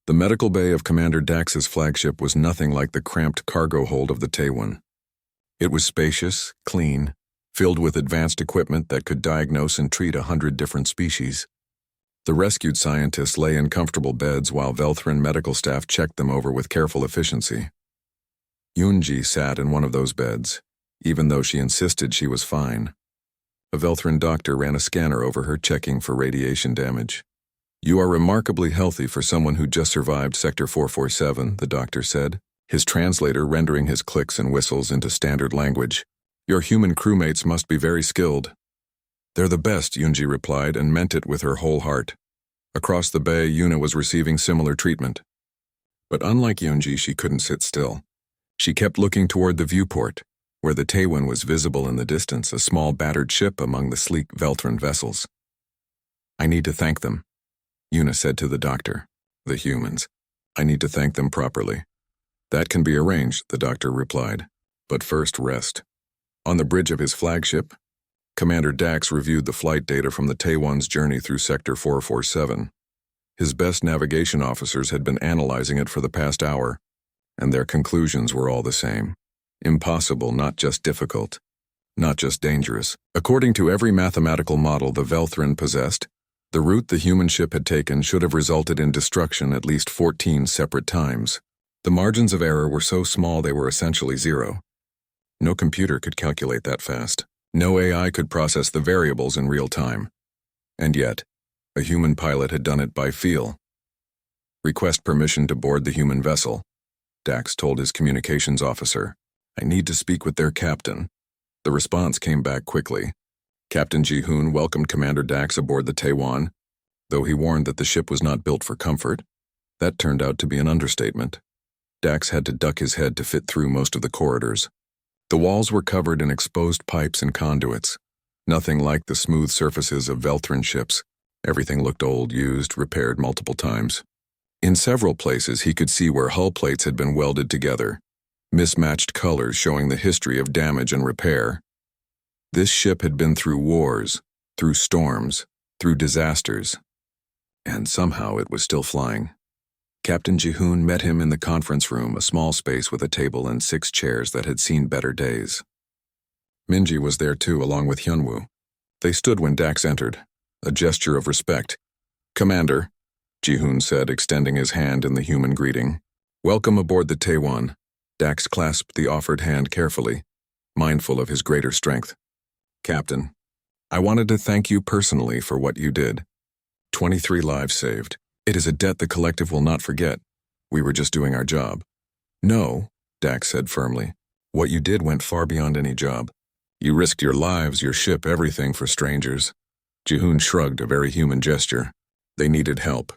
The medical bay of Commander Dax's flagship was nothing like the cramped cargo hold of the Taiwan. It was spacious, clean, filled with advanced equipment that could diagnose and treat 100 different species. The rescued scientists lay in comfortable beds while Velthran medical staff checked them over with careful efficiency. Yunji sat in one of those beds, even though she insisted she was fine. A Velthran doctor ran a scanner over her, checking for radiation damage. "You are remarkably healthy for someone who just survived Sector 447, the doctor said, his translator rendering his clicks and whistles into standard language. "Your human crewmates must be very skilled." "They're the best," Yunji replied, and meant it with her whole heart. Across the bay, Yuna was receiving similar treatment. But unlike Yunji, she couldn't sit still. She kept looking toward the viewport, where the Taiwan was visible in the distance, a small battered ship among the sleek Velthran vessels. "I need to thank them," Yuna said to the doctor. "The humans. I need to thank them properly." "That can be arranged," the doctor replied. "But first, rest." On the bridge of his flagship, Commander Dax reviewed the flight data from the Taiwan's journey through Sector 447. His best navigation officers had been analyzing it for the past hour, and their conclusions were all the same. Impossible, not just difficult, not just dangerous. According to every mathematical model the Velthran possessed, the route the human ship had taken should have resulted in destruction at least 14 separate times. The margins of error were so small they were essentially zero. No computer could calculate that fast. No AI could process the variables in real time. And yet, a human pilot had done it by feel. "Request permission to board the human vessel," Dax told his communications officer. "I need to speak with their captain." The response came back quickly. Captain Ji-hoon welcomed Commander Dax aboard the Taiwan, though he warned that the ship was not built for comfort. That turned out to be an understatement. Dax had to duck his head to fit through most of the corridors. The walls were covered in exposed pipes and conduits, nothing like the smooth surfaces of Velthran ships. Everything looked old, used, repaired multiple times. In several places he could see where hull plates had been welded together, mismatched colors showing the history of damage and repair. This ship had been through wars, through storms, through disasters, and somehow it was still flying. Captain Ji-hoon met him in the conference room, a small space with a table and 6 chairs that had seen better days. Minji was there too, along with Hyunwoo. They stood when Dax entered, a gesture of respect. "Commander," Ji-hoon said, extending his hand in the human greeting. "Welcome aboard the Taiwan." Dax clasped the offered hand carefully, mindful of his greater strength. "Captain, I wanted to thank you personally for what you did. 23 lives saved. It is a debt the collective will not forget. We were just doing our job." "No," Dax said firmly. "What you did went far beyond any job. You risked your lives, your ship, everything for strangers." Ji-hoon shrugged, a very human gesture. "They needed help.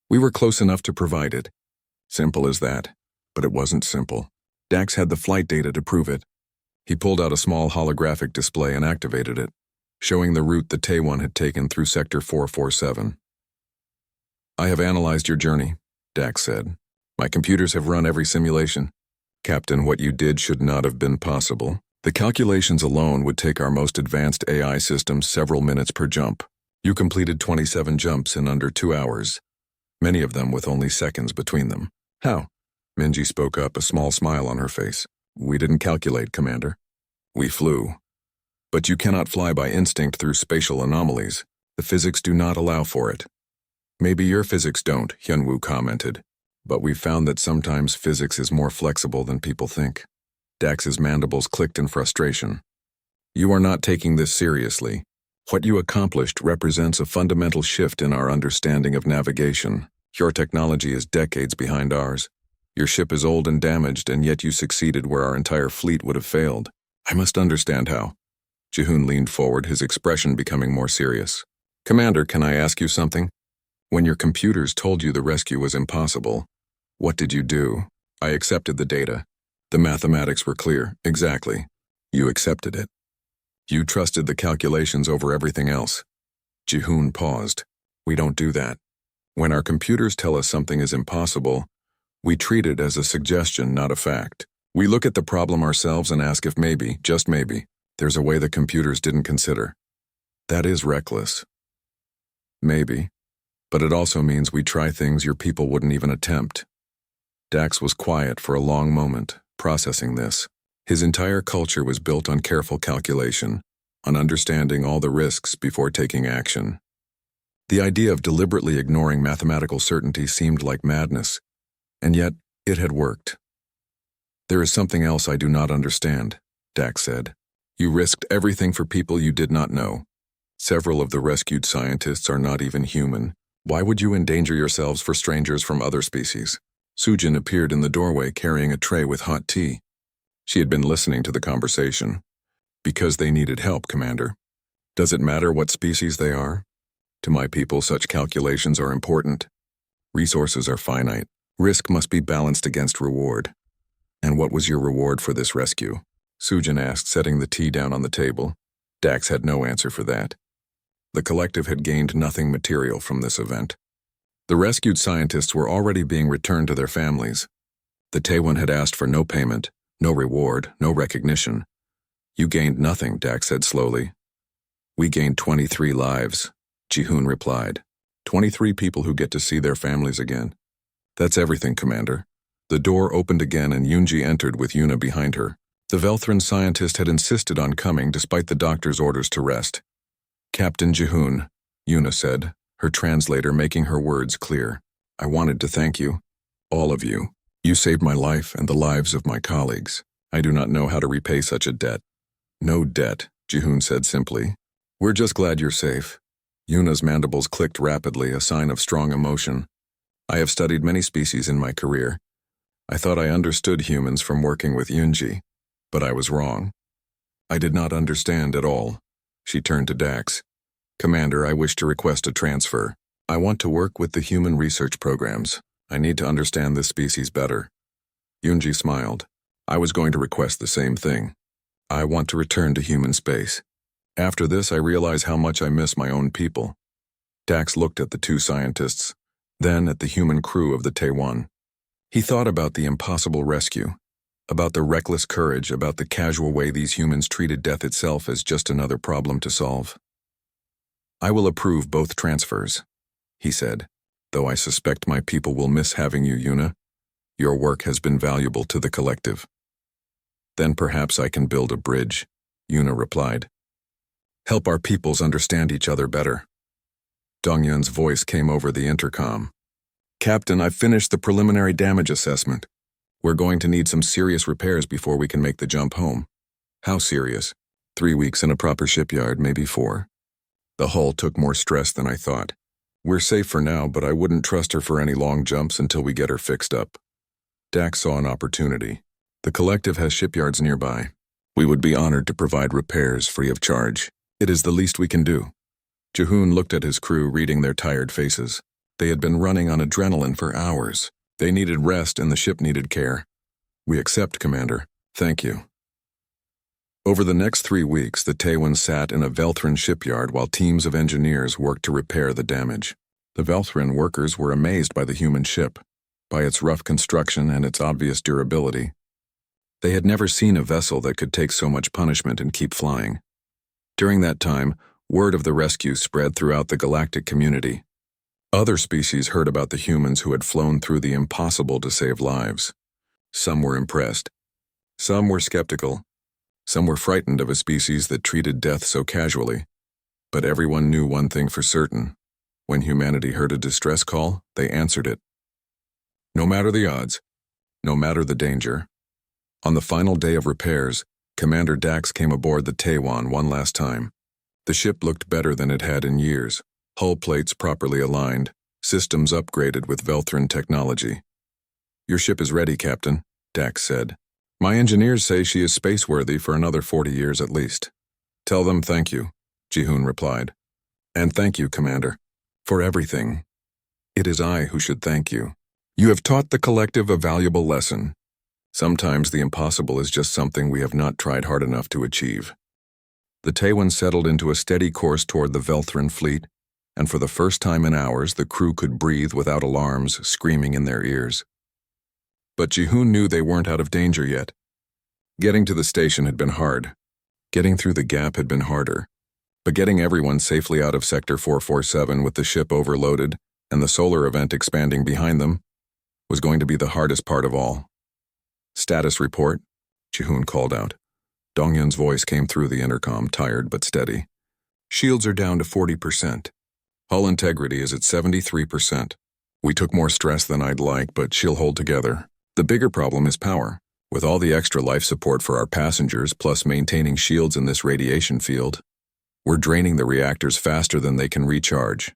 We were close enough to provide it. Simple as that. But it wasn't simple. Dax had the flight data to prove it. He pulled out a small holographic display and activated it, showing the route the Taiwan had taken through Sector 447. "I have analyzed your journey," Dax said. "My computers have run every simulation. Captain, what you did should not have been possible. The calculations alone would take our most advanced AI systems several minutes per jump. You completed 27 jumps in under 2 hours, many of them with only seconds between them." "How?" Minji spoke up, a small smile on her face. "We didn't calculate, Commander. We flew. But you cannot fly by instinct through spatial anomalies. The physics do not allow for it." "Maybe your physics don't," Hyunwoo commented. "But we've found that sometimes physics is more flexible than people think." Dax's mandibles clicked in frustration. "You are not taking this seriously. What you accomplished represents a fundamental shift in our understanding of navigation. Your technology is decades behind ours. Your ship is old and damaged, and yet you succeeded where our entire fleet would have failed. I must understand how." Ji-hoon leaned forward, his expression becoming more serious. "Commander, can I ask you something? When your computers told you the rescue was impossible, what did you do?" "I accepted the data. The mathematics were clear." "Exactly. You accepted it. You trusted the calculations over everything else." Ji-hoon paused. "We don't do that. When our computers tell us something is impossible, we treat it as a suggestion, not a fact. We look at the problem ourselves and ask if maybe, just maybe, there's a way the computers didn't consider. That is reckless." "Maybe. But it also means we try things your people wouldn't even attempt. Dax was quiet for a long moment, processing this. His entire culture was built on careful calculation, on understanding all the risks before taking action. The idea of deliberately ignoring mathematical certainty seemed like madness, and yet it had worked. "There is something else I do not understand," Dax said. "You risked everything for people you did not know. Several of the rescued scientists are not even human. Why would you endanger yourselves for strangers from other species?" Sujin appeared in the doorway carrying a tray with hot tea. She had been listening to the conversation. "Because they needed help, Commander. Does it matter what species they are? To my people, such calculations are important. Resources are finite. Risk must be balanced against reward." "And what was your reward for this rescue?" Sujin asked, setting the tea down on the table. Dax had no answer for that. The collective had gained nothing material from this event. The rescued scientists were already being returned to their families. The Taiwan had asked for no payment, no reward, no recognition. "You gained nothing," Dax said slowly. "We gained 23 lives," Jihoon replied. 23 people who get to see their families again. "That's everything, Commander." The door opened again and Yoonji entered with Yuna behind her. The Velthran scientist had insisted on coming despite the doctor's orders to rest. "Captain Jihoon," Yuna said, her translator making her words clear. "I wanted to thank you, all of you. You saved my life and the lives of my colleagues. I do not know how to repay such a debt." "No debt," Jihoon said simply. "We're just glad you're safe." Yuna's mandibles clicked rapidly, a sign of strong emotion. "I have studied many species in my career. I thought I understood humans from working with Yoonji, but I was wrong. I did not understand at all." She turned to Dax. "Commander, I wish to request a transfer. I want to work with the human research programs. I need to understand this species better." Yoonji smiled. "I was going to request the same thing. I want to return to human space. After this, I realize how much I miss my own people." Dax looked at the two scientists, then at the human crew of the Taiwan. He thought about the impossible rescue, about the reckless courage, about the casual way these humans treated death itself as just another problem to solve. "I will approve both transfers," he said, "though I suspect my people will miss having you, Yuna. Your work has been valuable to the collective." "Then perhaps I can build a bridge," Yuna replied. "Help our peoples understand each other better." Dongyun's voice came over the intercom. "Captain, I've finished the preliminary damage assessment. We're going to need some serious repairs before we can make the jump home." "How serious?" 3 weeks in a proper shipyard, maybe 4. "The hull took more stress than I thought. We're safe for now, but I wouldn't trust her for any long jumps until we get her fixed up." Dax saw an opportunity. "The collective has shipyards nearby. We would be honored to provide repairs free of charge. It is the least we can do." Jihoon looked at his crew, reading their tired faces. They had been running on adrenaline for hours. They needed rest and the ship needed care. "We accept, Commander. Thank you." Over the next 3 weeks, the Taiwan sat in a Velthran shipyard while teams of engineers worked to repair the damage. The Velthran workers were amazed by the human ship, by its rough construction and its obvious durability. They had never seen a vessel that could take so much punishment and keep flying. During that time, word of the rescue spread throughout the galactic community. Other species heard about the humans who had flown through the impossible to save lives. Some were impressed. Some were skeptical. Some were frightened of a species that treated death so casually. But everyone knew one thing for certain. When humanity heard a distress call, they answered it. No matter the odds, no matter the danger. On the final day of repairs, Commander Dax came aboard the Taiwan one last time. The ship looked better than it had in years. Hull plates properly aligned, systems upgraded with Velthran technology. "Your ship is ready, Captain," Dax said. "My engineers say she is space-worthy for another 40 years at least." "Tell them thank you," Jihoon replied. "And thank you, Commander, for everything. It is I who should thank you. You have taught the collective a valuable lesson. Sometimes the impossible is just something we have not tried hard enough to achieve." The Taiwan settled into a steady course toward the Velthran fleet, and for the first time in hours the crew could breathe without alarms screaming in their ears. But Jihoon knew they weren't out of danger yet. Getting to the station had been hard. Getting through the gap had been harder. But getting everyone safely out of Sector 447 with the ship overloaded, and the solar event expanding behind them was going to be the hardest part of all. "Status report," Jihoon called out. Dongyun's voice came through the intercom, tired but steady. "Shields are down to 40%. Hull integrity is at 73%. We took more stress than I'd like, but she'll hold together. The bigger problem is power. With all the extra life support for our passengers, plus maintaining shields in this radiation field, we're draining the reactors faster than they can recharge.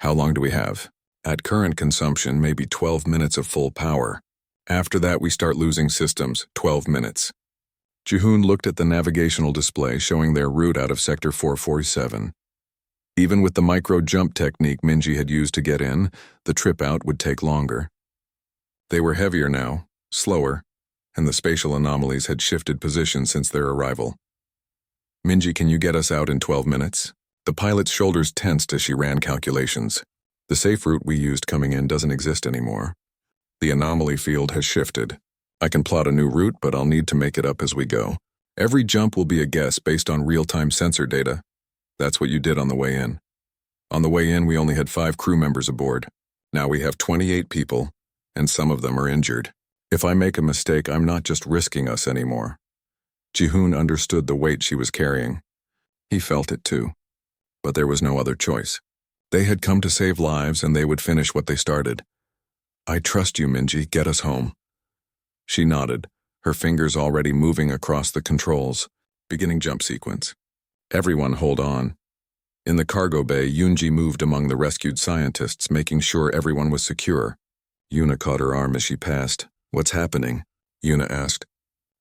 How long do we have? At current consumption, maybe 12 minutes of full power. After that, we start losing systems, 12 minutes. Jihoon looked at the navigational display showing their route out of Sector 447. Even with the micro-jump technique Minji had used to get in, the trip out would take longer. They were heavier now, slower, and the spatial anomalies had shifted position since their arrival. "Minji, can you get us out in 12 minutes? The pilot's shoulders tensed as she ran calculations. The safe route we used coming in doesn't exist anymore. The anomaly field has shifted. I can plot a new route, but I'll need to make it up as we go. Every jump will be a guess based on real-time sensor data. That's what you did on the way in. On the way in, we only had 5 crew members aboard. Now we have 28 people, and some of them are injured. If I make a mistake, I'm not just risking us anymore." Jihoon understood the weight she was carrying. He felt it too. But there was no other choice. They had come to save lives, and they would finish what they started. "I trust you, Minji. Get us home." She nodded, her fingers already moving across the controls. Beginning jump sequence. "Everyone hold on." In the cargo bay, Yoonji moved among the rescued scientists, making sure everyone was secure. Yuna caught her arm as she passed. "What's happening?" Yuna asked.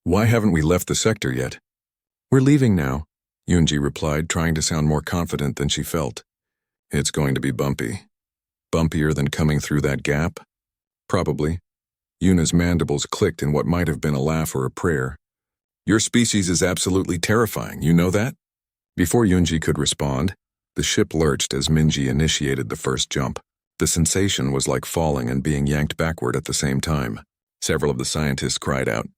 "Why haven't we left the sector yet?" "We're leaving now," Yoonji replied, trying to sound more confident than she felt. "It's going to be bumpy." "Bumpier than coming through that gap?" "Probably." Yuna's mandibles clicked in what might have been a laugh or a prayer. "Your species is absolutely terrifying, you know that?" Before Yoonji could respond, the ship lurched as Minji initiated the first jump. The sensation was like falling and being yanked backward at the same time. Several of the scientists cried out.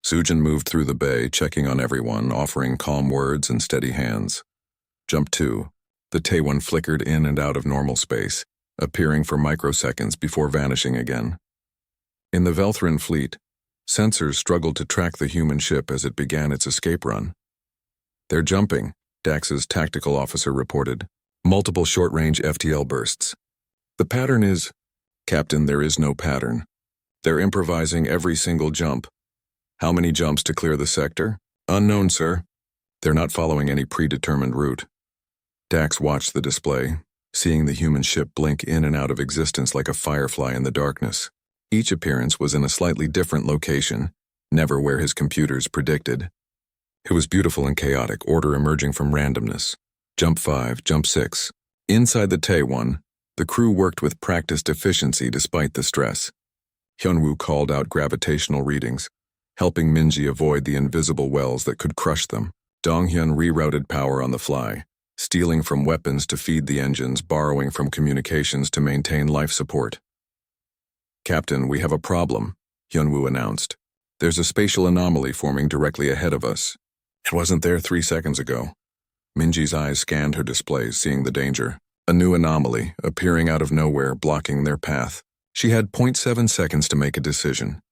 Sujin moved through the bay, checking on everyone, offering calm words and steady hands. Jump 2. The Taewon flickered in and out of normal space, appearing for microseconds before vanishing again. In the Velthrin fleet, sensors struggled to track the human ship as it began its escape run. "They're jumping," Dax's tactical officer reported. "Multiple short-range FTL bursts. The pattern is..." "Captain, there is no pattern. They're improvising every single jump." "How many jumps to clear the sector?" "Unknown, sir." "They're not following any predetermined route." Dax watched the display, seeing the human ship blink in and out of existence like a firefly in the darkness. Each appearance was in a slightly different location, never where his computers predicted. It was beautiful and chaotic, order emerging from randomness. Jump 5, Jump 6. Inside the Taewon, the crew worked with practiced efficiency despite the stress. Hyunwoo called out gravitational readings, helping Minji avoid the invisible wells that could crush them. Donghyun rerouted power on the fly, stealing from weapons to feed the engines, borrowing from communications to maintain life support. "Captain, we have a problem," Hyunwoo announced. "There's a spatial anomaly forming directly ahead of us. It wasn't there 3 seconds ago." Minji's eyes scanned her displays, seeing the danger. A new anomaly, appearing out of nowhere, blocking their path. She had 0.7 seconds to make a decision.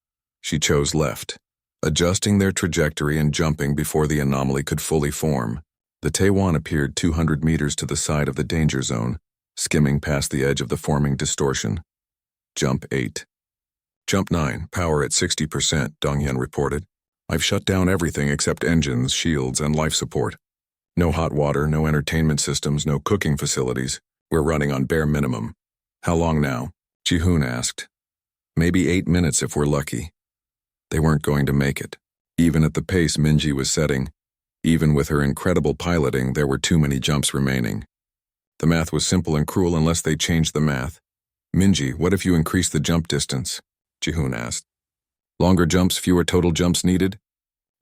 She chose left, adjusting their trajectory and jumping before the anomaly could fully form. The Taewon appeared 200 meters to the side of the danger zone, skimming past the edge of the forming distortion. Jump 8. Jump 9, power at 60%, Donghyun reported. "I've shut down everything except engines, shields, and life support. No hot water, no entertainment systems, no cooking facilities. We're running on bare minimum." "How long now?" Jihoon asked. "Maybe 8 minutes if we're lucky." They weren't going to make it. Even at the pace Minji was setting, even with her incredible piloting, there were too many jumps remaining. The math was simple and cruel unless they changed the math. "Minji, what if you increase the jump distance?" Jihoon asked. "Longer jumps, fewer total jumps needed?"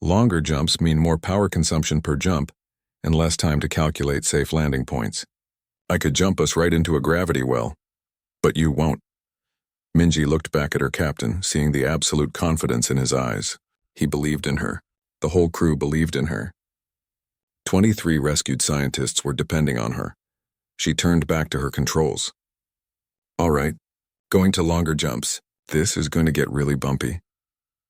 "Longer jumps mean more power consumption per jump, and less time to calculate safe landing points. I could jump us right into a gravity well. But you won't." Minji looked back at her captain, seeing the absolute confidence in his eyes. He believed in her. The whole crew believed in her. 23 rescued scientists were depending on her. She turned back to her controls. All right, going to longer jumps. This is going to get really bumpy.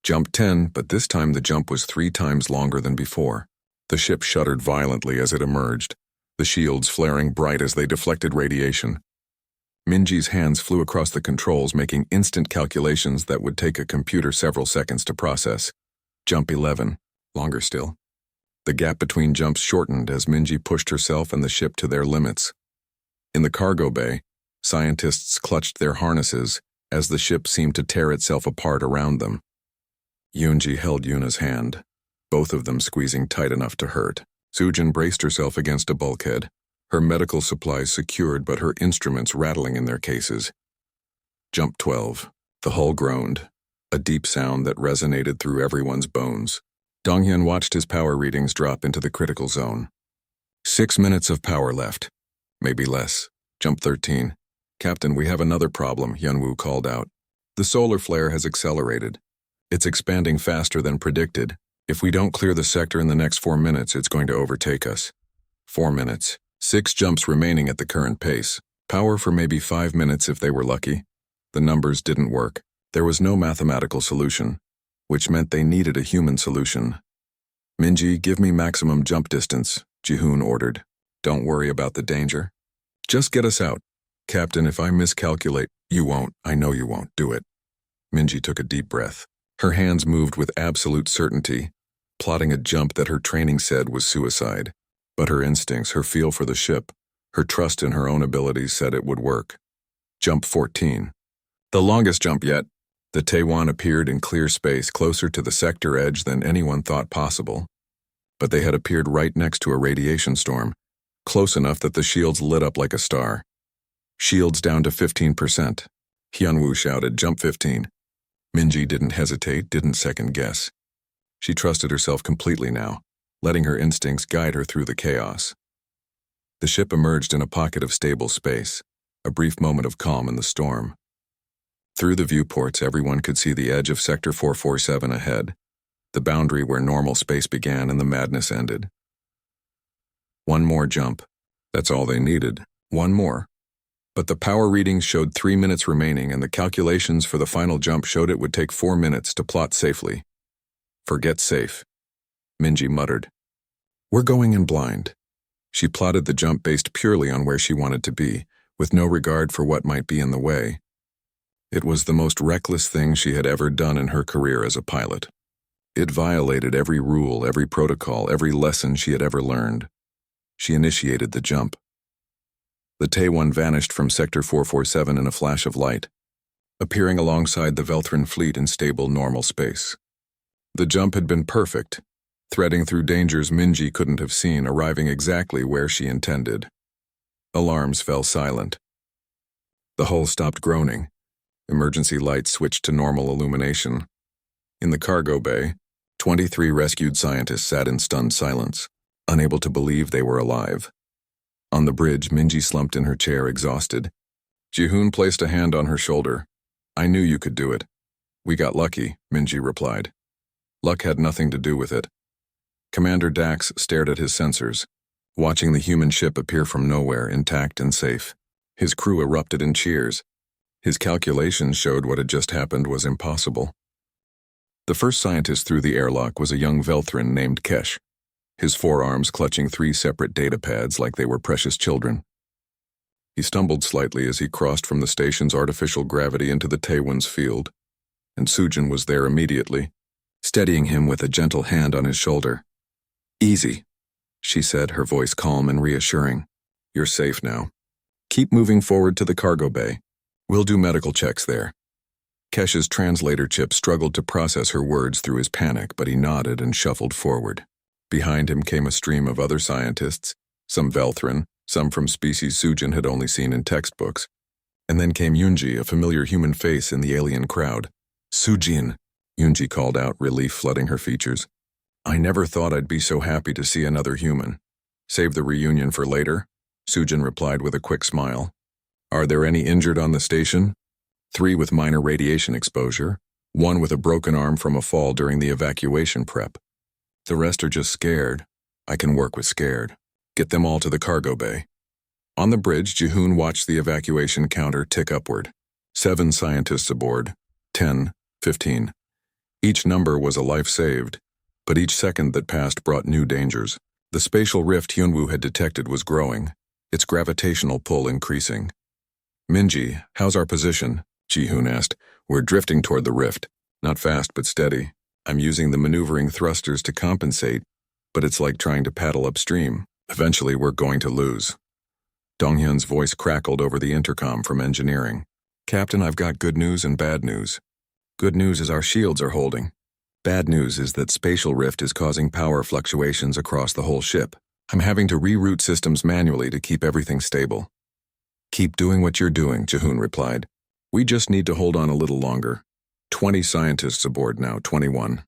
Jump 10, but this time the jump was 3 times longer than before. The ship shuddered violently as it emerged, the shields flaring bright as they deflected radiation. Minji's hands flew across the controls, making instant calculations that would take a computer several seconds to process. Jump 11, longer still. The gap between jumps shortened as Minji pushed herself and the ship to their limits. In the cargo bay, scientists clutched their harnesses as the ship seemed to tear itself apart around them. Yoonji held Yuna's hand, both of them squeezing tight enough to hurt. Sujin braced herself against a bulkhead, her medical supplies secured but her instruments rattling in their cases. Jump 12. The hull groaned, a deep sound that resonated through everyone's bones. Donghyun watched his power readings drop into the critical zone. 6 minutes of power left. Maybe less. Jump 13. Captain, we have another problem, Hyunwoo called out. The solar flare has accelerated. It's expanding faster than predicted. If we don't clear the sector in the next 4 minutes, it's going to overtake us. 4 minutes. 6 jumps remaining at the current pace. Power for maybe 5 minutes if they were lucky. The numbers didn't work. There was no mathematical solution, which meant they needed a human solution. Minji, give me maximum jump distance, Jihoon ordered. Don't worry about the danger. Just get us out. Captain, if I miscalculate, you won't. I know you won't. Do it. Minji took a deep breath. Her hands moved with absolute certainty, plotting a jump that her training said was suicide. But her instincts, her feel for the ship, her trust in her own abilities said it would work. Jump 14. The longest jump yet. The Taewon appeared in clear space closer to the sector edge than anyone thought possible. But they had appeared right next to a radiation storm, close enough that the shields lit up like a star. Shields down to 15%. Hyunwoo shouted, jump 15. Minji didn't hesitate, didn't second guess. She trusted herself completely now, letting her instincts guide her through the chaos. The ship emerged in a pocket of stable space, a brief moment of calm in the storm. Through the viewports, everyone could see the edge of Sector 447 ahead, the boundary where normal space began and the madness ended. One more jump. That's all they needed. One more. But the power readings showed 3 minutes remaining, and the calculations for the final jump showed it would take 4 minutes to plot safely. Forget safe, Minji muttered. We're going in blind. She plotted the jump based purely on where she wanted to be, with no regard for what might be in the way. It was the most reckless thing she had ever done in her career as a pilot. It violated every rule, every protocol, every lesson she had ever learned. She initiated the jump. The Taewon vanished from Sector 447 in a flash of light, appearing alongside the Velthrin fleet in stable, normal space. The jump had been perfect, threading through dangers Minji couldn't have seen, arriving exactly where she intended. Alarms fell silent. The hull stopped groaning. Emergency lights switched to normal illumination. In the cargo bay, 23 rescued scientists sat in stunned silence, unable to believe they were alive. On the bridge, Minji slumped in her chair, exhausted. Jihoon placed a hand on her shoulder. I knew you could do it. We got lucky, Minji replied. Luck had nothing to do with it. Commander Dax stared at his sensors, watching the human ship appear from nowhere, intact and safe. His crew erupted in cheers. His calculations showed what had just happened was impossible. The first scientist through the airlock was a young Velthrin named Kesh, his forearms clutching 3 separate data pads like they were precious children. He stumbled slightly as he crossed from the station's artificial gravity into the Taewon's field, and Sujin was there immediately, steadying him with a gentle hand on his shoulder. Easy, she said, her voice calm and reassuring. You're safe now. Keep moving forward to the cargo bay. We'll do medical checks there. Kesh's translator chip struggled to process her words through his panic, but he nodded and shuffled forward. Behind him came a stream of other scientists, some Velthrin, some from species Sujin had only seen in textbooks. And then came Yoonji, a familiar human face in the alien crowd. Sujin, Yoonji called out, relief flooding her features. I never thought I'd be so happy to see another human. Save the reunion for later, Sujin replied with a quick smile. Are there any injured on the station? 3 with minor radiation exposure, 1 with a broken arm from a fall during the evacuation prep. The rest are just scared. I can work with scared. Get them all to the cargo bay. On the bridge, Jihoon watched the evacuation counter tick upward. 7 scientists aboard. 10, 15. Each number was a life saved, but each second that passed brought new dangers. The spatial rift Hyunwoo had detected was growing, its gravitational pull increasing. "Minji, how's our position?" Jihoon asked. "We're drifting toward the rift. Not fast, but steady. I'm using the maneuvering thrusters to compensate, but it's like trying to paddle upstream. Eventually, we're going to lose." Donghyun's voice crackled over the intercom from engineering. "Captain, I've got good news and bad news. Good news is our shields are holding. Bad news is that spatial rift is causing power fluctuations across the whole ship. I'm having to reroute systems manually to keep everything stable." "Keep doing what you're doing," Jihoon replied. "We just need to hold on a little longer." 20 scientists aboard now, 21.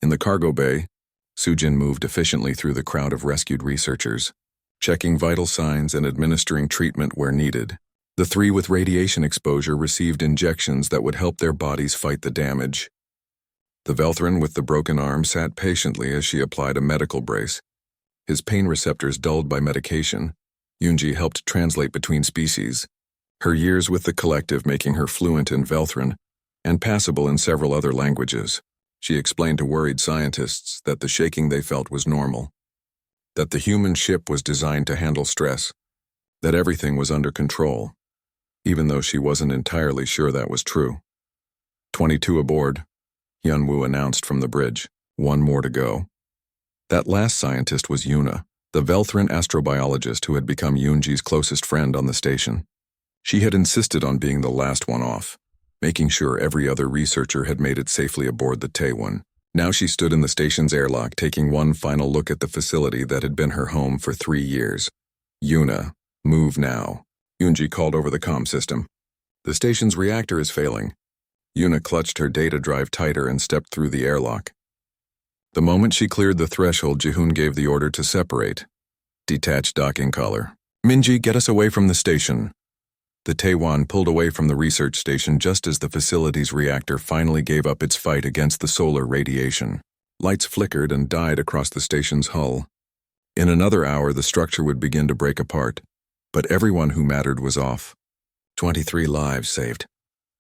In the cargo bay, Sujin moved efficiently through the crowd of rescued researchers, checking vital signs and administering treatment where needed. The 3 with radiation exposure received injections that would help their bodies fight the damage. The Velthran with the broken arm sat patiently as she applied a medical brace. His pain receptors dulled by medication, Yoonji helped translate between species, her years with the collective making her fluent in Velthran and passable in several other languages. She explained to worried scientists that the shaking they felt was normal, that the human ship was designed to handle stress, that everything was under control, even though she wasn't entirely sure that was true. 22 aboard, Hyunwoo announced from the bridge. 1 more to go. That last scientist was Yuna, the Velthran astrobiologist who had become Yoonji's closest friend on the station. She had insisted on being the last one off, making sure every other researcher had made it safely aboard the Taewon. Now she stood in the station's airlock, taking one final look at the facility that had been her home for 3 years. "Yuna, move now," Yoonji called over the comm system. "The station's reactor is failing." Yuna clutched her data drive tighter and stepped through the airlock. The moment she cleared the threshold, Jihoon gave the order to separate. Detach docking collar. "Minji, get us away from the station." The Taewon pulled away from the research station just as the facility's reactor finally gave up its fight against the solar radiation. Lights flickered and died across the station's hull. In another hour, the structure would begin to break apart, but everyone who mattered was off. 23 lives saved.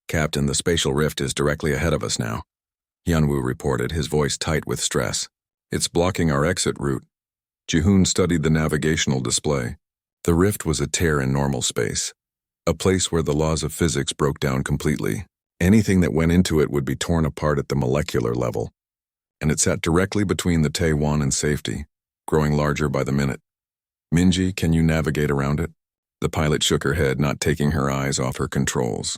"Captain, the spatial rift is directly ahead of us now," Hyunwoo reported, his voice tight with stress. "It's blocking our exit route." Jihoon studied the navigational display. The rift was a tear in normal space, a place where the laws of physics broke down completely. Anything that went into it would be torn apart at the molecular level. And it sat directly between the Taewon and safety, growing larger by the minute. "Minji, can you navigate around it?" The pilot shook her head, not taking her eyes off her controls.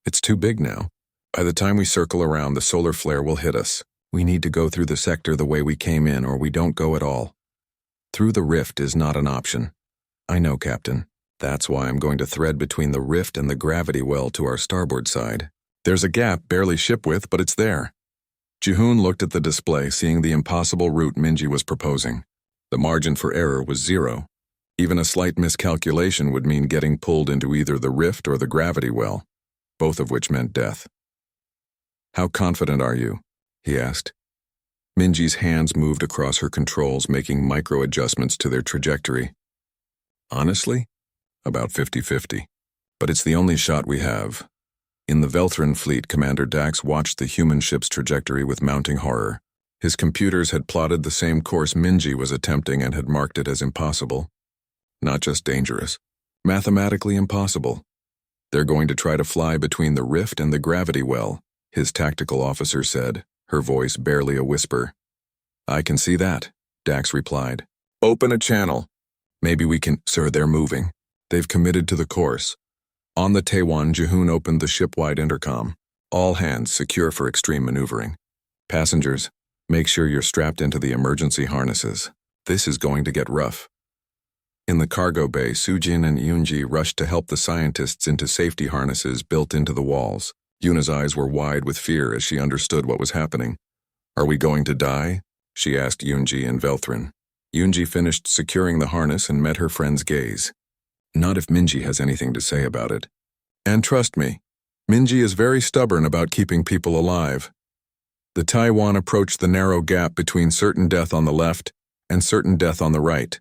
"It's too big now. By the time we circle around, the solar flare will hit us. We need to go through the sector the way we came in, or we don't go at all. Through the rift is not an option." "I know, Captain. That's why I'm going to thread between the rift and the gravity well to our starboard side. There's a gap, barely ship width, but it's there." Jihoon looked at the display, seeing the impossible route Minji was proposing. The margin for error was 0. Even a slight miscalculation would mean getting pulled into either the rift or the gravity well, both of which meant death. "How confident are you?" he asked. Minji's hands moved across her controls, making micro-adjustments to their trajectory. "Honestly, about 50-50. But it's the only shot we have." In the Velthran fleet, Commander Dax watched the human ship's trajectory with mounting horror. His computers had plotted the same course Minji was attempting and had marked it as impossible. Not just dangerous, mathematically impossible. "They're going to try to fly between the rift and the gravity well," his tactical officer said, her voice barely a whisper. "I can see that," Dax replied. "Open a channel. Maybe we can—" "Sir, they're moving. They've committed to the course." On the Taewon, Jihoon opened the ship-wide intercom. "All hands secure for extreme maneuvering. Passengers, make sure you're strapped into the emergency harnesses. This is going to get rough." In the cargo bay, Sujin and Yoonji rushed to help the scientists into safety harnesses built into the walls. Yuna's eyes were wide with fear as she understood what was happening. "Are we going to die?" she asked Yoonji and Velthran. Yoonji finished securing the harness and met her friend's gaze. "Not if Minji has anything to say about it. And trust me, Minji is very stubborn about keeping people alive." The Taewon approached the narrow gap between certain death on the left and certain death on the right.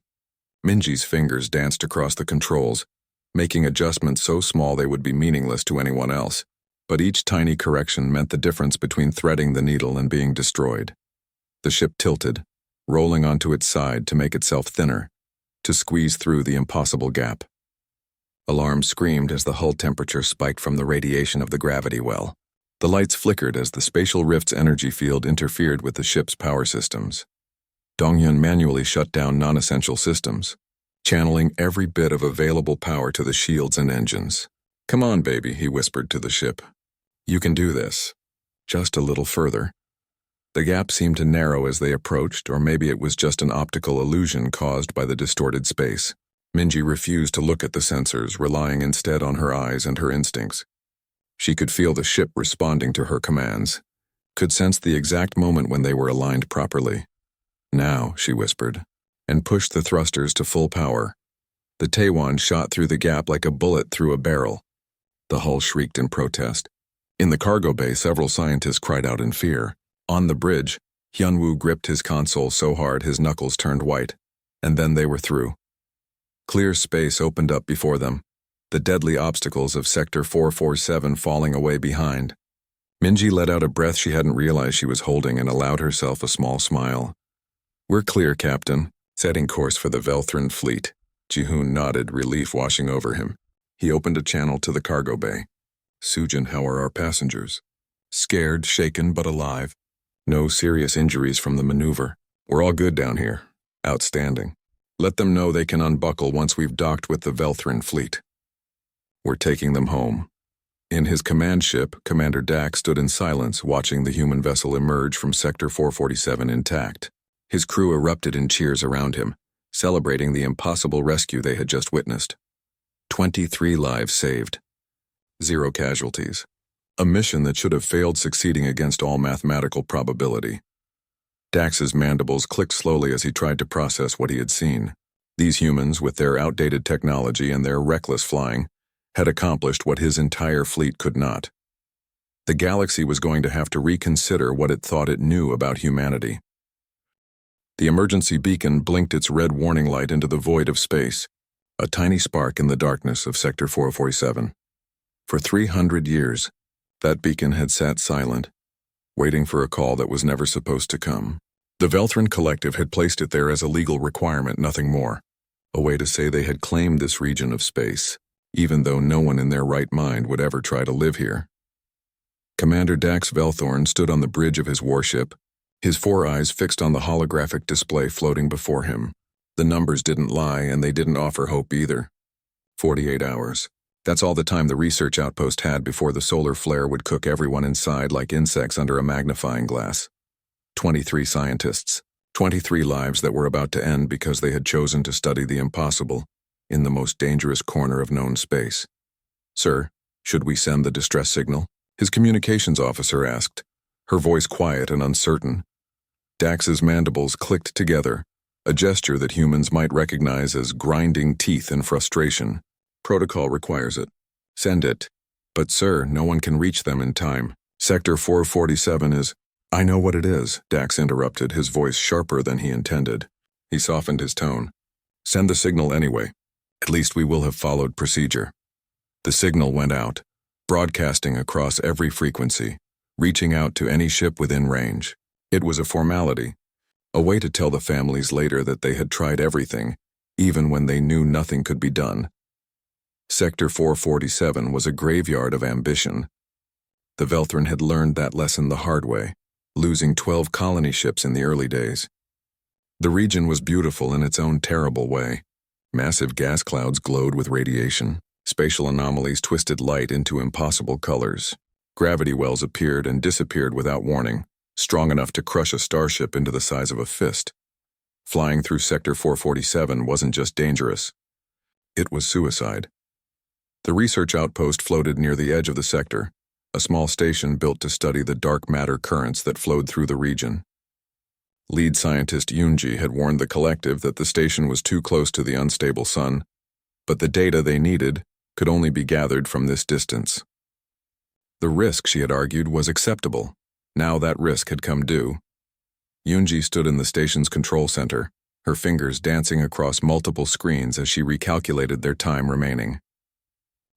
Minji's fingers danced across the controls, making adjustments so small they would be meaningless to anyone else. But each tiny correction meant the difference between threading the needle and being destroyed. The ship tilted, rolling onto its side to make itself thinner, to squeeze through the impossible gap. Alarms screamed as the hull temperature spiked from the radiation of the gravity well. The lights flickered as the spatial rift's energy field interfered with the ship's power systems. Dongyun manually shut down non-essential systems, channeling every bit of available power to the shields and engines. "Come on, baby," he whispered to the ship. "You can do this. Just a little further." The gap seemed to narrow as they approached, or maybe it was just an optical illusion caused by the distorted space. Minji refused to look at the sensors, relying instead on her eyes and her instincts. She could feel the ship responding to her commands, could sense the exact moment when they were aligned properly. "Now," she whispered, and pushed the thrusters to full power. The Taiwan shot through the gap like a bullet through a barrel. The hull shrieked in protest. In the cargo bay, several scientists cried out in fear. On the bridge, Hyunwoo gripped his console so hard his knuckles turned white. And then they were through. Clear space opened up before them, the deadly obstacles of Sector 447 falling away behind. Minji let out a breath she hadn't realized she was holding and allowed herself a small smile. "We're clear, Captain, setting course for the Velthran fleet." Ji-hoon nodded, relief washing over him. He opened a channel to the cargo bay. "Sujin, how are our passengers?" "Scared, shaken, but alive. No serious injuries from the maneuver. We're all good down here." "Outstanding. Let them know they can unbuckle once we've docked with the Velthran fleet. We're taking them home." In his command ship, Commander Dax stood in silence, watching the human vessel emerge from Sector 447 intact. His crew erupted in cheers around him, celebrating the impossible rescue they had just witnessed. 23 lives saved. 0 casualties. A mission that should have failed succeeding against all mathematical probability. Dax's mandibles clicked slowly as he tried to process what he had seen. These humans, with their outdated technology and their reckless flying, had accomplished what his entire fleet could not. The galaxy was going to have to reconsider what it thought it knew about humanity. The emergency beacon blinked its red warning light into the void of space, a tiny spark in the darkness of Sector 447. For 300 years, that beacon had sat silent, waiting for a call that was never supposed to come. The Velthran Collective had placed it there as a legal requirement, nothing more. A way to say they had claimed this region of space, even though no one in their right mind would ever try to live here. Commander Dax Velthorn stood on the bridge of his warship, his 4 eyes fixed on the holographic display floating before him. The numbers didn't lie, and they didn't offer hope either. 48 hours. That's all the time the research outpost had before the solar flare would cook everyone inside like insects under a magnifying glass. 23 scientists, 23 lives that were about to end because they had chosen to study the impossible in the most dangerous corner of known space. "Sir, should we send the distress signal?" his communications officer asked, her voice quiet and uncertain. Dax's mandibles clicked together, a gesture that humans might recognize as grinding teeth in frustration. "Protocol requires it. Send it." "But sir, no one can reach them in time. Sector 447 is—" "I know what it is," Dax interrupted, his voice sharper than he intended. He softened his tone. "Send the signal anyway. At least we will have followed procedure." The signal went out, broadcasting across every frequency, reaching out to any ship within range. It was a formality, a way to tell the families later that they had tried everything, even when they knew nothing could be done. Sector 447 was a graveyard of ambition. The Velthran had learned that lesson the hard way, losing 12 colony ships in the early days. The region was beautiful in its own terrible way. Massive gas clouds glowed with radiation. Spatial anomalies twisted light into impossible colors. Gravity wells appeared and disappeared without warning, strong enough to crush a starship into the size of a fist. Flying through Sector 447 wasn't just dangerous. It was suicide. The research outpost floated near the edge of the sector, a small station built to study the dark matter currents that flowed through the region. Lead scientist Yoonji had warned the collective that the station was too close to the unstable sun, but the data they needed could only be gathered from this distance. The risk, she had argued, was acceptable. Now that risk had come due. Yoonji stood in the station's control center, her fingers dancing across multiple screens as she recalculated their time remaining.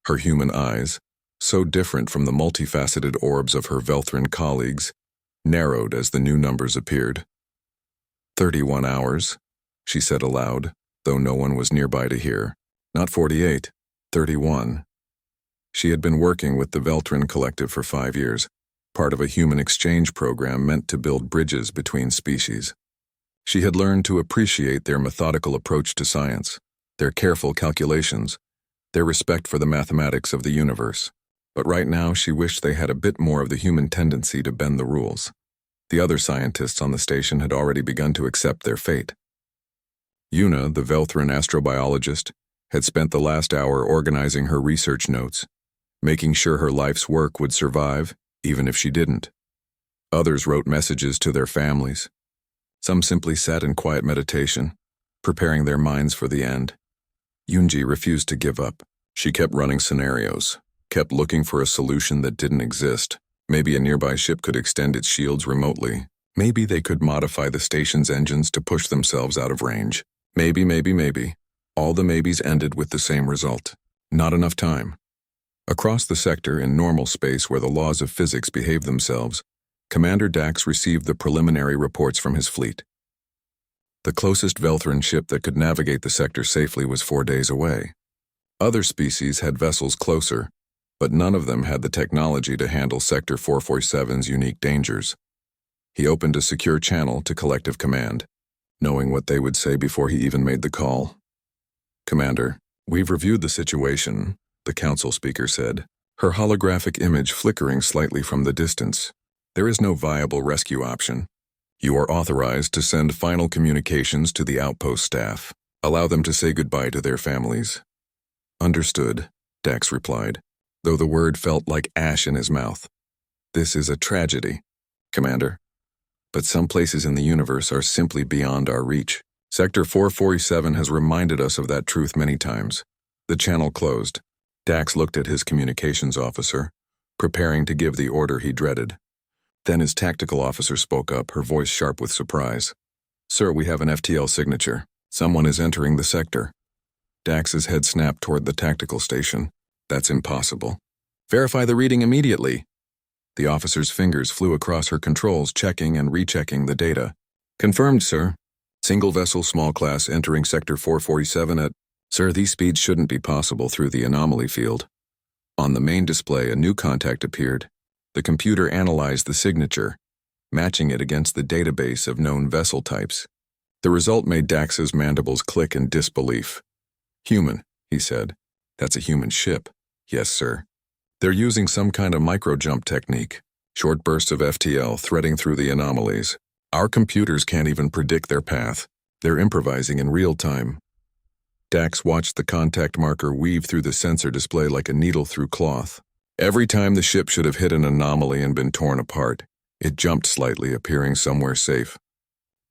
Her human eyes, so different from the multifaceted orbs of her Velthran colleagues, narrowed as the new numbers appeared. 31 hours, she said aloud, though no one was nearby to hear. Not 48, 31. She had been working with the Velthran Collective for 5 years, part of a human exchange program meant to build bridges between species. She had learned to appreciate their methodical approach to science, their careful calculations, their respect for the mathematics of the universe. But right now she wished they had a bit more of the human tendency to bend the rules. The other scientists on the station had already begun to accept their fate. Yuna, the Velthran astrobiologist, had spent the last hour organizing her research notes, making sure her life's work would survive, even if she didn't. Others wrote messages to their families. Some simply sat in quiet meditation, preparing their minds for the end. Yunji refused to give up. She kept running scenarios, kept looking for a solution that didn't exist. Maybe a nearby ship could extend its shields remotely. Maybe they could modify the station's engines to push themselves out of range. Maybe. All the maybes ended with the same result. Not enough time. Across the sector in normal space where the laws of physics behave themselves, Commander Dax received the preliminary reports from his fleet. The closest Velthran ship that could navigate the sector safely was 4 days away. Other species had vessels closer, but none of them had the technology to handle Sector 447's unique dangers. He opened a secure channel to Collective Command, knowing what they would say before he even made the call. "Commander, we've reviewed the situation," the council speaker said, her holographic image flickering slightly from the distance. "There is no viable rescue option. You are authorized to send final communications to the outpost staff. Allow them to say goodbye to their families." "Understood," Dax replied, though the word felt like ash in his mouth. "This is a tragedy, Commander. But some places in the universe are simply beyond our reach. Sector 447 has reminded us of that truth many times." The channel closed. Dax looked at his communications officer, preparing to give the order he dreaded. Then his tactical officer spoke up, her voice sharp with surprise. "Sir, we have an FTL signature. Someone is entering the sector." Dax's head snapped toward the tactical station. "That's impossible." "Verify the reading immediately." The officer's fingers flew across her controls, checking and rechecking the data. "Confirmed, sir. Single vessel small class entering Sector 447 at... Sir, these speeds shouldn't be possible through the anomaly field." On the main display, a new contact appeared. The computer analyzed the signature, matching it against the database of known vessel types. The result made Dax's mandibles click in disbelief. "Human," he said. "That's a human ship." "Yes, sir. They're using some kind of micro-jump technique, short bursts of FTL threading through the anomalies. Our computers can't even predict their path. They're improvising in real time." Dax watched the contact marker weave through the sensor display like a needle through cloth. Every time the ship should have hit an anomaly and been torn apart, it jumped slightly, appearing somewhere safe.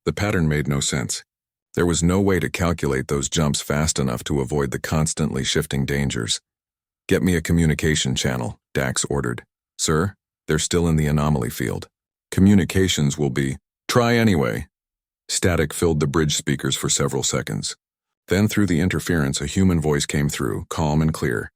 The pattern made no sense. There was no way to calculate those jumps fast enough to avoid the constantly shifting dangers. "Get me a communication channel," Dax ordered. "Sir, they're still in the anomaly field. Communications will be..." "Try anyway." Static filled the bridge speakers for several seconds. Then through the interference, a human voice came through, calm and clear.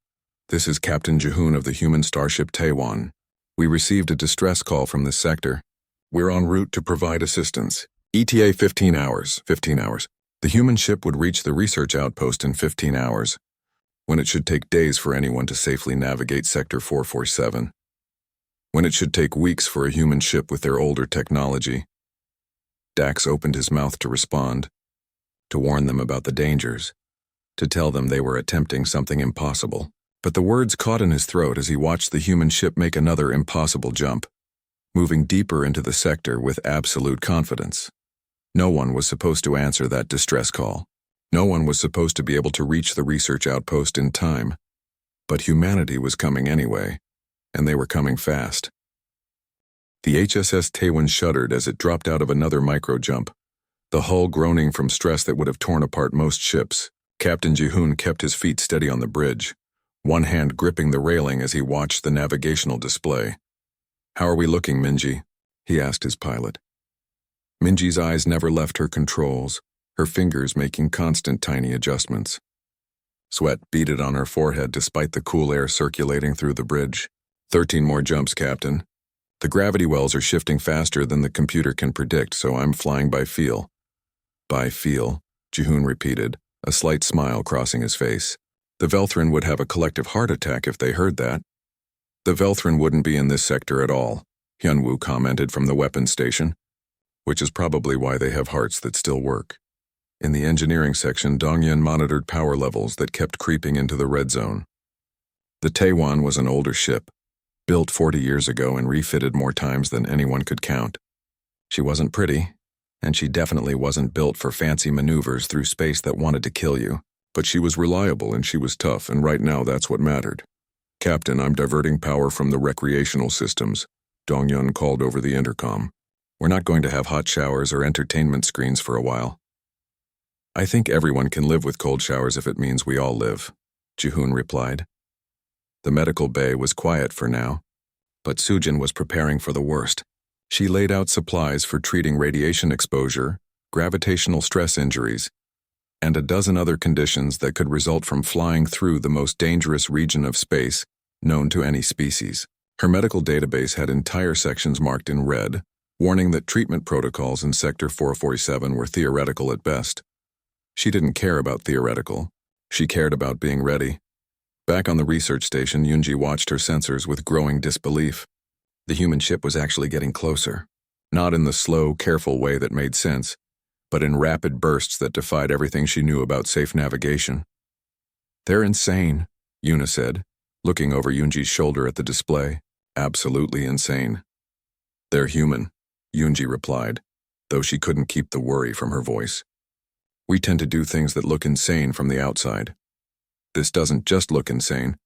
"This is Captain Jehoon of the human starship Taiwan. We received a distress call from this sector. We're en route to provide assistance. ETA 15 hours. 15 hours. The human ship would reach the research outpost in 15 hours, when it should take days for anyone to safely navigate Sector 447. When it should take weeks for a human ship with their older technology." Dax opened his mouth to respond, to warn them about the dangers, to tell them they were attempting something impossible. But the words caught in his throat as he watched the human ship make another impossible jump, moving deeper into the sector with absolute confidence. No one was supposed to answer that distress call. No one was supposed to be able to reach the research outpost in time. But humanity was coming anyway, and they were coming fast. The HSS Taiwan shuddered as it dropped out of another micro-jump, the hull groaning from stress that would have torn apart most ships. Captain Jehoon kept his feet steady on the bridge, one hand gripping the railing as he watched the navigational display. "How are we looking, Minji?" he asked his pilot. Minji's eyes never left her controls, her fingers making constant tiny adjustments. Sweat beaded on her forehead despite the cool air circulating through the bridge. 13 more jumps, Captain. The gravity wells are shifting faster than the computer can predict, so I'm flying by feel. By feel, Jihoon repeated, a slight smile crossing his face. The Velthrin would have a collective heart attack if they heard that. The Velthrin wouldn't be in this sector at all, Hyunwoo commented from the weapons station, which is probably why they have hearts that still work. In the engineering section, Dongyun monitored power levels that kept creeping into the red zone. The Taewon was an older ship, built 40 years ago and refitted more times than anyone could count. She wasn't pretty, and she definitely wasn't built for fancy maneuvers through space that wanted to kill you. But she was reliable and she was tough, and right now that's what mattered. Captain, I'm diverting power from the recreational systems, Dongyun called over the intercom. We're not going to have hot showers or entertainment screens for a while. I think everyone can live with cold showers if it means we all live, Jihoon replied. The medical bay was quiet for now, but Sujin was preparing for the worst. She laid out supplies for treating radiation exposure, gravitational stress injuries, and a dozen other conditions that could result from flying through the most dangerous region of space known to any species. Her medical database had entire sections marked in red, warning that treatment protocols in Sector 447 were theoretical at best. She didn't care about theoretical. She cared about being ready. Back on the research station, Yoonji watched her sensors with growing disbelief. The human ship was actually getting closer. Not in the slow, careful way that made sense, but in rapid bursts that defied everything she knew about safe navigation. They're insane, Yuna said, looking over Yoonji's shoulder at the display. Absolutely insane. They're human, Yoonji replied, though she couldn't keep the worry from her voice. We tend to do things that look insane from the outside. This doesn't just look insane.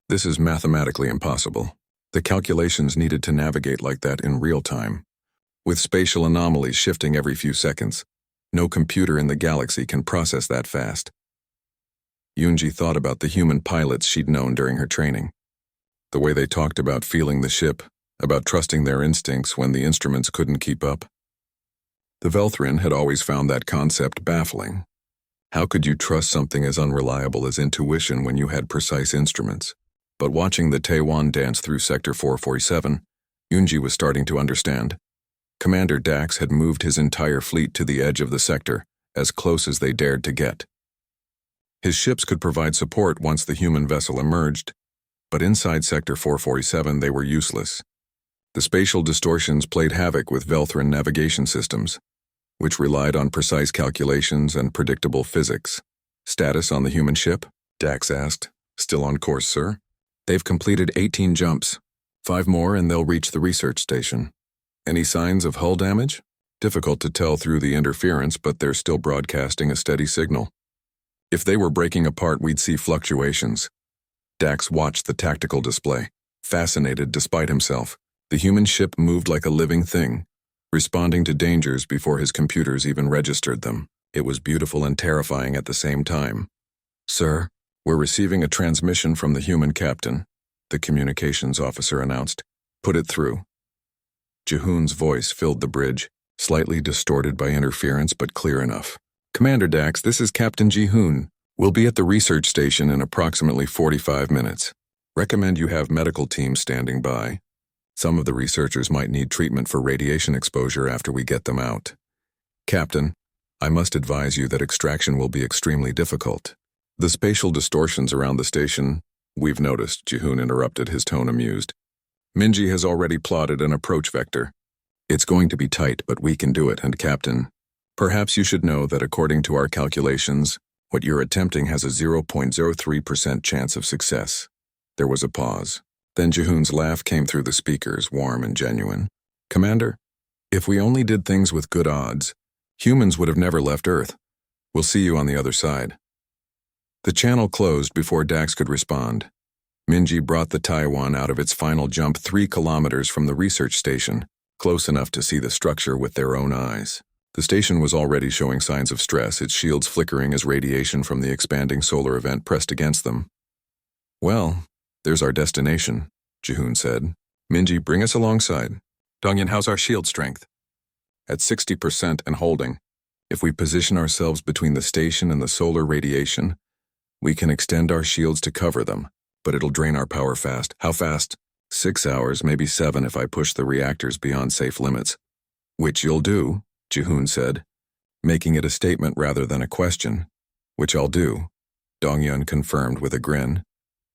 This is mathematically impossible. The calculations needed to navigate like that in real time, with spatial anomalies shifting every few seconds. No computer in the galaxy can process that fast. Yoonji thought about the human pilots she'd known during her training. The way they talked about feeling the ship, about trusting their instincts when the instruments couldn't keep up. The Velthrin had always found that concept baffling. How could you trust something as unreliable as intuition when you had precise instruments? But watching the Taewon dance through Sector 447, Yoonji was starting to understand. Commander Dax had moved his entire fleet to the edge of the sector, as close as they dared to get. His ships could provide support once the human vessel emerged, but inside Sector 447 they were useless. The spatial distortions played havoc with Velthrin navigation systems, which relied on precise calculations and predictable physics. Status on the human ship? Dax asked. Still on course, sir. They've completed 18 jumps. 5 more and they'll reach the research station. Any signs of hull damage? Difficult to tell through the interference, but they're still broadcasting a steady signal. If they were breaking apart, we'd see fluctuations. Dax watched the tactical display, fascinated despite himself. The human ship moved like a living thing, responding to dangers before his computers even registered them. It was beautiful and terrifying at the same time. Sir, we're receiving a transmission from the human captain, the communications officer announced. Put it through. Jihoon's voice filled the bridge, slightly distorted by interference but clear enough. Commander Dax, this is Captain Jihoon. We'll be at the research station in approximately 45 minutes. Recommend you have medical teams standing by. Some of the researchers might need treatment for radiation exposure after we get them out. Captain, I must advise you that extraction will be extremely difficult. The spatial distortions around the station, we've noticed, Jihoon interrupted, his tone amused. Minji has already plotted an approach vector. It's going to be tight, but we can do it, and Captain, perhaps you should know that according to our calculations, what you're attempting has a 0.03% chance of success. There was a pause. Then Jihoon's laugh came through the speakers, warm and genuine. Commander, if we only did things with good odds, humans would have never left Earth. We'll see you on the other side. The channel closed before Dax could respond. Minji brought the Taewon out of its final jump 3 kilometers from the research station, close enough to see the structure with their own eyes. The station was already showing signs of stress, its shields flickering as radiation from the expanding solar event pressed against them. Well, there's our destination, Jihoon said. Minji, bring us alongside. Dongyun, how's our shield strength? At 60% and holding. If we position ourselves between the station and the solar radiation, we can extend our shields to cover them, but it'll drain our power fast. How fast? 6 hours, maybe 7 if I push the reactors beyond safe limits. Which you'll do, Jihoon said, making it a statement rather than a question. Which I'll do, Dongyun confirmed with a grin.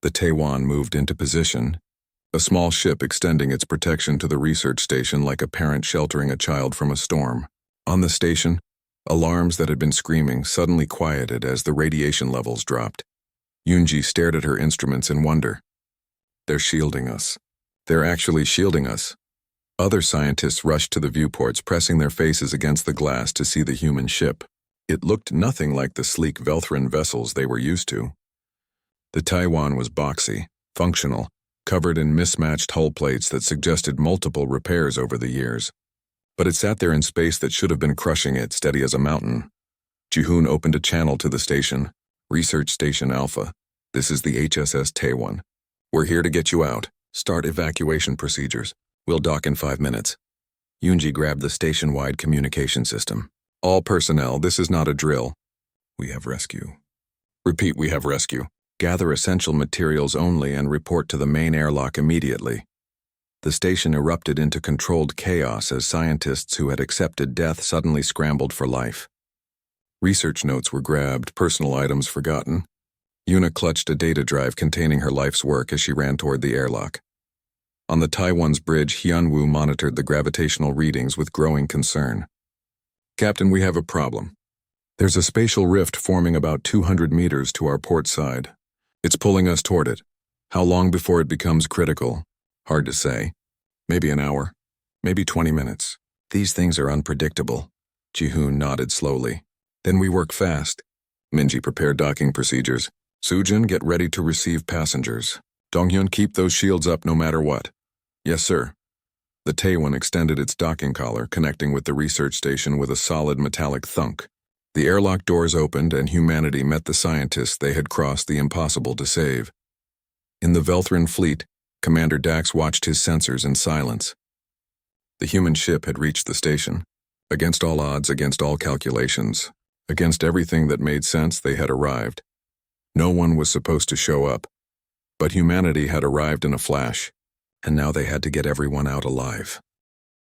The Taiwan moved into position, a small ship extending its protection to the research station like a parent sheltering a child from a storm. On the station, alarms that had been screaming suddenly quieted as the radiation levels dropped. Yoonji stared at her instruments in wonder. They're shielding us. They're actually shielding us. Other scientists rushed to the viewports, pressing their faces against the glass to see the human ship. It looked nothing like the sleek Velthran vessels they were used to. The Taiwan was boxy, functional, covered in mismatched hull plates that suggested multiple repairs over the years. But it sat there in space that should have been crushing it, steady as a mountain. Jihoon opened a channel to the station. Research Station Alpha. This is the HSS Taiwan. We're here to get you out. Start evacuation procedures. We'll dock in 5 minutes. Yoonji grabbed the station-wide communication system. All personnel, this is not a drill. We have rescue. Repeat, we have rescue. Gather essential materials only and report to the main airlock immediately. The station erupted into controlled chaos as scientists who had accepted death suddenly scrambled for life. Research notes were grabbed, personal items forgotten. Yuna clutched a data drive containing her life's work as she ran toward the airlock. On the Taiwan's bridge, Hyunwoo monitored the gravitational readings with growing concern. Captain, we have a problem. There's a spatial rift forming about 200 meters to our port side. It's pulling us toward it. How long before it becomes critical? Hard to say. Maybe an hour. Maybe 20 minutes. These things are unpredictable. Jihoon nodded slowly. Then we work fast. Minji prepared docking procedures. Sujin, get ready to receive passengers. Donghyun, keep those shields up no matter what. Yes, sir. The Taiwan extended its docking collar, connecting with the research station with a solid metallic thunk. The airlock doors opened and humanity met the scientists they had crossed the impossible to save. In the Velthran fleet, Commander Dax watched his sensors in silence. The human ship had reached the station. Against all odds, against all calculations, against everything that made sense, they had arrived. No one was supposed to show up. But humanity had arrived in a flash, and now they had to get everyone out alive.